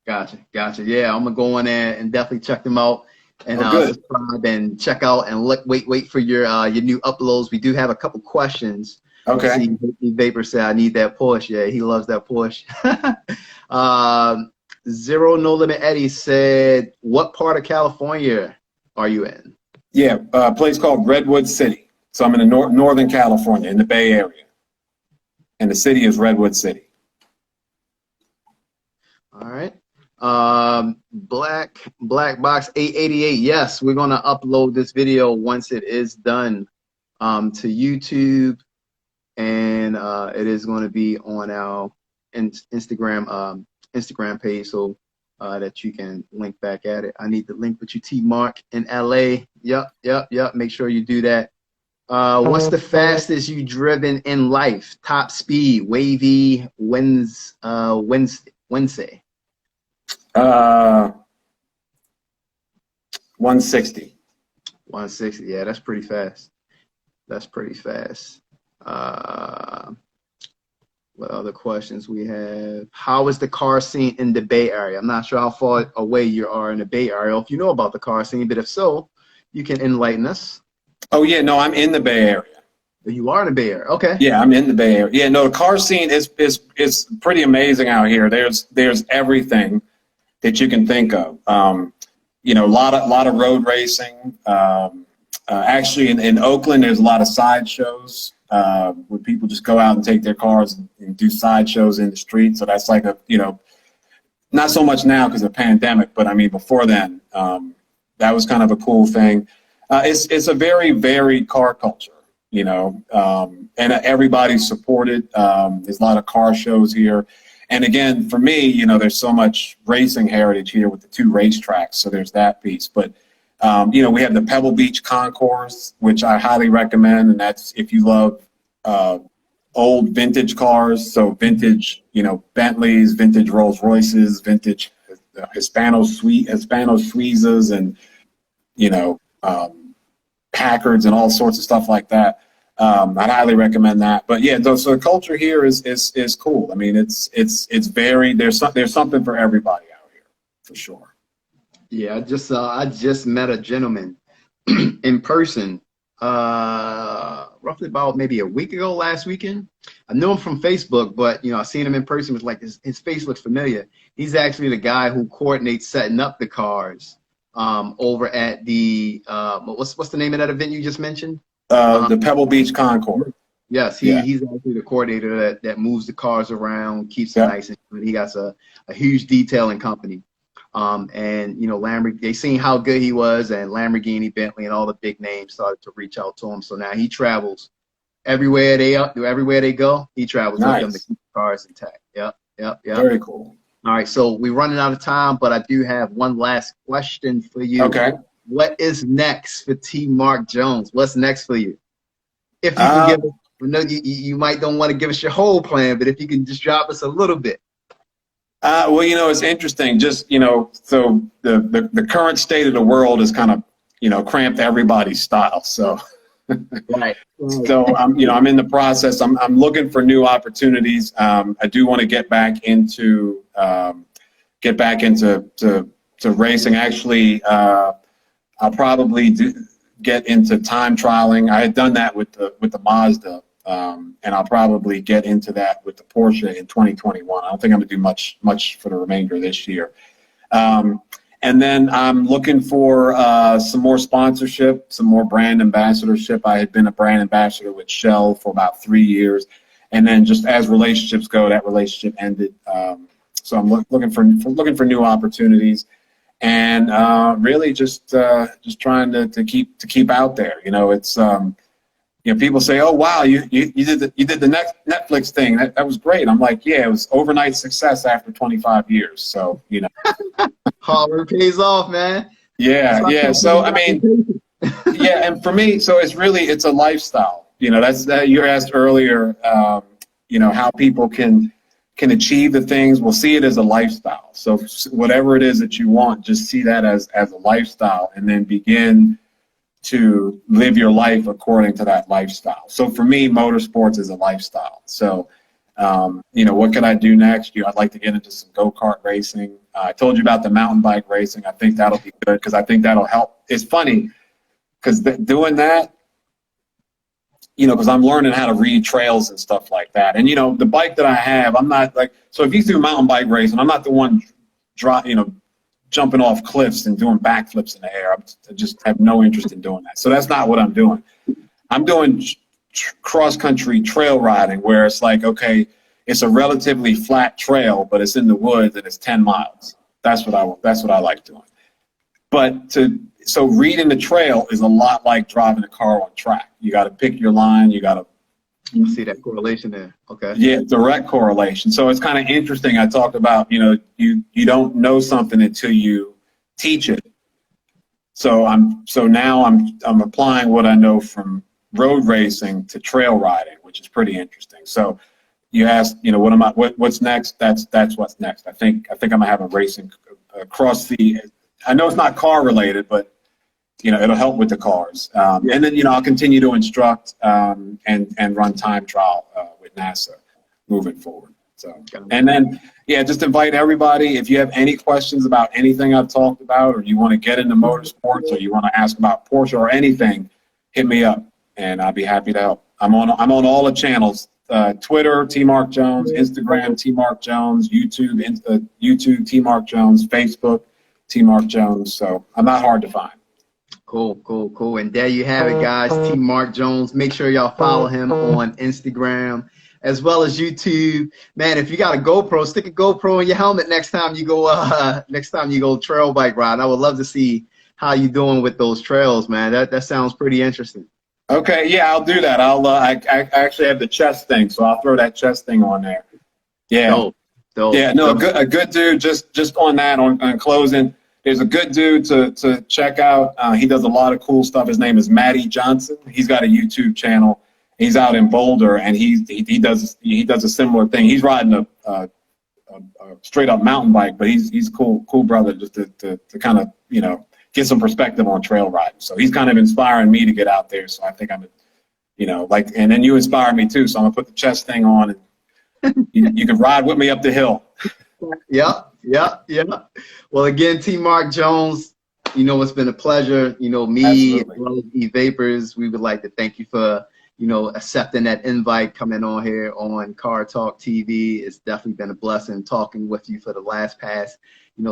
Gotcha. Yeah, I'm gonna go on there and definitely check them out and subscribe and check out and wait for your new uploads. We do have a couple questions. Okay. See, Vapor said, I need that Porsche. Yeah, he loves that Porsche. Zero No Limit Eddie said, what part of California are you in? Yeah, a place called Redwood City. So I'm in the Northern California, in the Bay Area. And the city is Redwood City. All right. Black Box 888. Yes, we're going to upload this video once it is done to YouTube. And it is going to be on our Instagram page, so that you can link back at it. I need to link with you, T.Marc in LA. Yep. Make sure you do that. What's the fastest you driven in life? Top speed, wavy, Wednesday. 160. 160. Yeah, that's pretty fast. What other questions we have? How is the car scene in the Bay Area? I'm not sure how far away you are in the Bay Area, if you know about the car scene, but if so, you can enlighten us. Oh yeah, no, I'm in the Bay Area. You are in the Bay Area. Okay. Yeah, I'm in the Bay Area. Yeah, no, the car scene is pretty amazing out here. There's everything that you can think of. You know, a lot of road racing. Actually, in Oakland, there's a lot of sideshows where people just go out and take their cars and do sideshows in the street. So that's like not so much now because of the pandemic, but I mean before then, that was kind of a cool thing. It's a very varied car culture. And everybody's supported. There's a lot of car shows here. And again, for me, there's so much racing heritage here with the 2 racetracks. So there's that piece. But, we have the Pebble Beach Concourse, which I highly recommend. And that's if you love old vintage cars. So vintage, Bentleys, vintage Rolls Royces, vintage Hispano Suizas, and, Packards and all sorts of stuff like that. I'd highly recommend that. But yeah, so the culture here is cool. I mean, it's very there's something for everybody out here for sure. Yeah, I just met a gentleman in person roughly about maybe a week ago, last weekend. I knew him from Facebook, but I seen him in person. It was like his face looks familiar. He's actually the guy who coordinates setting up the cars over at the what's the name of that event you just mentioned? The Pebble Beach Concourse. Yes, he's actually the coordinator that moves the cars around, keeps it nice, and he got a huge detailing company. And Lamborghini, they seen how good he was, and Lamborghini, Bentley, and all the big names started to reach out to him. So now he travels everywhere they go. He travels with them to keep the cars intact. Yep. Very cool. All right, so we're running out of time, but I do have one last question for you. Okay. What is next for T.Marc Jones? What's next for you? If you can give us, I know you might don't want to give us your whole plan, but if you can just drop us a little bit. Well, it's interesting. Just, so the current state of the world is kind of, cramped everybody's style. So, right. So I'm in the process. I'm looking for new opportunities. I do want to get back into racing. Actually, I'll probably get into time trialing. I had done that with the Mazda, and I'll probably get into that with the Porsche in 2021. I don't think I'm gonna do much for the remainder of this year. And then I'm looking for some more sponsorship, some more brand ambassadorship. I had been a brand ambassador with Shell for about 3 years, and then just as relationships go, that relationship ended. So I'm looking for new opportunities. And really just trying to keep out there. It's people say, "Oh wow, you did the Netflix thing. That was great." I'm like, "Yeah, it was overnight success after 25 years." So hard work pays off, man. Yeah. So I mean, yeah, and for me, so it's a lifestyle. That's you asked earlier. How people can achieve the things. We'll see it as a lifestyle. So whatever it is that you want, just see that as a lifestyle, and then begin to live your life according to that lifestyle. So for me, motorsports is a lifestyle. So, what can I do next? I'd like to get into some go-kart racing. I told you about the mountain bike racing. I think that'll be good because I think that'll help. It's funny because doing that, because I'm learning how to read trails and stuff like that. And, the bike that I have, I'm not so if you do mountain bike racing, I'm not the one jumping off cliffs and doing backflips in the air. I just have no interest in doing that. So that's not what I'm doing. I'm doing cross-country trail riding where it's like, okay, it's a relatively flat trail, but it's in the woods and it's 10 miles. That's what I like doing. So reading the trail is a lot like driving a car on track. You got to pick your line. You got to see that correlation there. Okay. Yeah, direct correlation. So it's kind of interesting. I talked about, you don't know something until you teach it. So now I'm applying what I know from road racing to trail riding, which is pretty interesting. So you asked, what's next? That's what's next. I think I'm gonna have a racing across the. I know it's not car related, but it'll help with the cars. And then I'll continue to instruct and run time trial with NASA moving forward. So, and then, yeah, just invite everybody. If you have any questions about anything I've talked about, or you want to get into motorsports, or you want to ask about Porsche or anything, hit me up, and I'll be happy to help. I'm on all the channels: Twitter, T.Marc Jones; Instagram, T.Marc Jones; YouTube, T.Marc Jones; Facebook, T.Marc Jones. So I'm not hard to find. Cool. And there you have it, guys. T.Marc Jones. Make sure y'all follow him on Instagram as well as YouTube. Man, if you got a GoPro, stick a GoPro in your helmet next time you go trail bike riding. I would love to see how you doing with those trails, man. That sounds pretty interesting. Okay, yeah, I'll do that. I actually have the chest thing, so I'll throw that chest thing on there. Yeah. Dope. Yeah, no, a good dude, just on that, on closing, there's a good dude to check out. He does a lot of cool stuff. His name is Matty Johnson. He's got a YouTube channel. He's out in Boulder, and he does a similar thing. He's riding a straight up mountain bike, but he's cool brother, just to kind of, you know, get some perspective on trail riding. So he's kind of inspiring me to get out there. So I think I'm, you know, like, and then you inspired me too. So I'm gonna put the chest thing on, and you can ride with me up the hill. Yeah. Well, again, T.Marc Jones, you know, it's been a pleasure. You know, me, Absolutely. as well as E-Vapors, we would like to thank you for, you know, accepting that invite, coming on here on Cartalk TV. It's definitely been a blessing talking with you for the last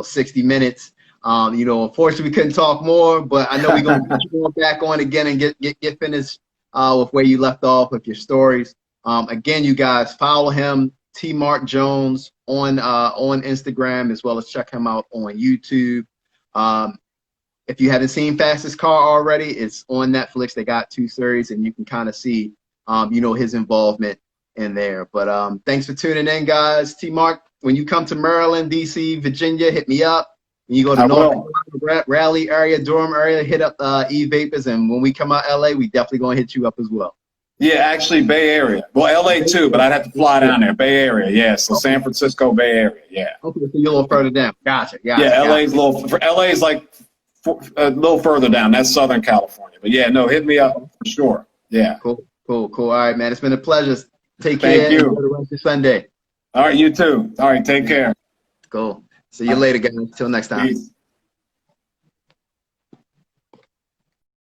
60 minutes. You know, unfortunately, we couldn't talk more, but I know we're going to put you back on again and get finished with where you left off with your stories. Again, you guys, follow him, T.Marc Jones, on Instagram, as well as check him out on YouTube. If you haven't seen Fastest Car already, it's on Netflix. They got 2 series, and you can kind of see, you know, his involvement in there. But thanks for tuning in, guys. T.Marc, when you come to Maryland, D.C., Virginia, hit me up. When you go to North Carolina, Raleigh area, Durham area, hit up E-Vapors. And when we come out L.A., we definitely going to hit you up as well. Yeah, actually, Bay Area. Well, L.A. too, but I'd have to fly down there. Bay Area, yeah. So San Francisco, Bay Area, yeah. Okay, so you're a little further down. Gotcha. Yeah, L.A.'s like a little further down. That's Southern California. But yeah, no, hit me up for sure. Yeah. Cool. All right, man. It's been a pleasure. Take care. Thank you. Enjoy the rest of your Sunday. All right, you too. All right, take care. Cool. See you later, guys. Until next time. Peace.